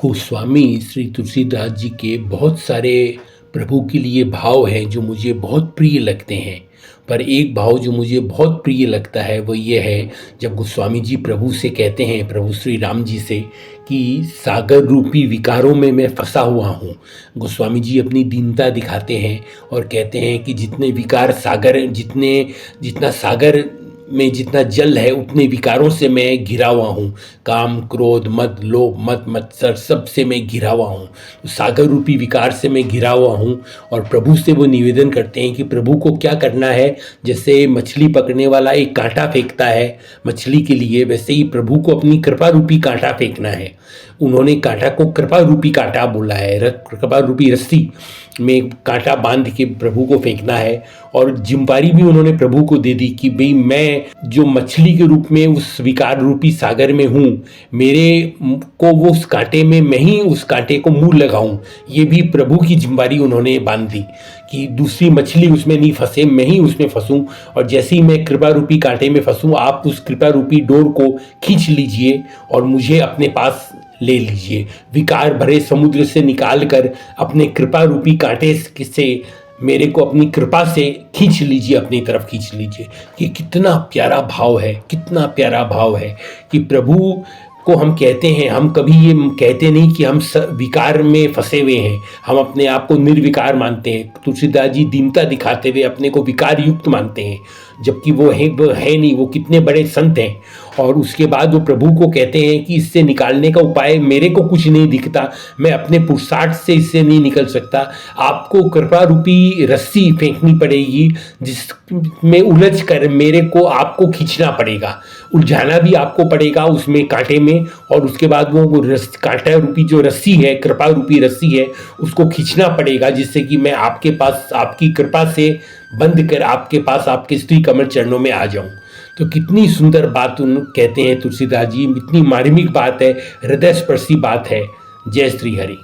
गोस्वामी श्री तुलसीदास जी के बहुत सारे प्रभु के लिए भाव हैं जो मुझे बहुत प्रिय लगते हैं। पर एक भाव जो मुझे बहुत प्रिय लगता है वो ये है, जब गोस्वामी जी प्रभु से कहते हैं, प्रभु श्री राम जी से, कि सागर रूपी विकारों में मैं फंसा हुआ हूँ। गोस्वामी जी अपनी दीनता दिखाते हैं और कहते हैं कि जितने विकार सागर, जितना सागर में जितना जल है उतने विकारों से मैं घिरा हुआ हूँ। काम, क्रोध, मद, लोभ, मत, मत्सर, सब से मैं घिरा हुआ हूँ। तो सागर रूपी विकार से मैं घिरा हुआ हूँ। और प्रभु से वो निवेदन करते हैं कि प्रभु को क्या करना है। जैसे मछली पकड़ने वाला एक कांटा फेंकता है मछली के लिए, वैसे ही प्रभु को अपनी कृपा रूपी कांटा फेंकना है। उन्होंने कांटा को कृपा रूपी कांटा बोला है, कृपा रूपी रस्सी में कांटा बांध के प्रभु को फेंकना है। और जिम्मेवारी भी उन्होंने प्रभु को दे दी कि भाई मैं जो मछली के रूप में उस विकार रूपी सागर में हूँ, मेरे को वो उस कांटे में मैं ही उस कांटे को मुंह लगाऊं। ये भी प्रभु की जिम्मेवारी उन्होंने बांध दी कि दूसरी मछली उसमें नहीं फंसे, मैं ही उसमें फंसूं। और जैसे ही मैं कृपा रूपी कांटे में फंसूं, आप उस कृपा रूपी डोर को खींच लीजिए और मुझे अपने पास ले लीजिए। विकार भरे समुद्र से निकाल कर अपने कृपा रूपी कांटे से मेरे को अपनी कृपा से खींच लीजिए, अपनी तरफ खींच लीजिए। कि कितना प्यारा भाव है, कितना प्यारा भाव है कि प्रभु को हम कहते हैं, हम कभी ये कहते नहीं कि हम विकार में फंसे हुए हैं। हम अपने आप को निर्विकार मानते हैं। तुलसीदास जी दीनता दिखाते हुए अपने को विकार युक्त मानते हैं, जबकि वो है नहीं। वो कितने बड़े संत हैं। और उसके बाद वो प्रभु को कहते हैं कि इससे निकालने का उपाय मेरे को कुछ नहीं दिखता, मैं अपने पुरुषार्थ से इससे नहीं निकल सकता। आपको कृपा रूपी रस्सी फेंकनी पड़ेगी जिसमें उलझ कर मेरे को आपको खींचना पड़ेगा, उलझाना भी आपको पड़ेगा उसमें कांटे में। और उसके बाद वो कांटा रूपी जो रस्सी है, कृपा रूपी रस्सी है, उसको खींचना पड़ेगा, जिससे कि मैं आपके पास आपकी कृपा से बंद कर आपके पास आपके श्री कमल चरणों में आ जाऊं। तो कितनी सुंदर बात उन कहते हैं तुलसीदास जी, इतनी मार्मिक बात है, हृदय स्पर्शी बात है। जय श्री हरि।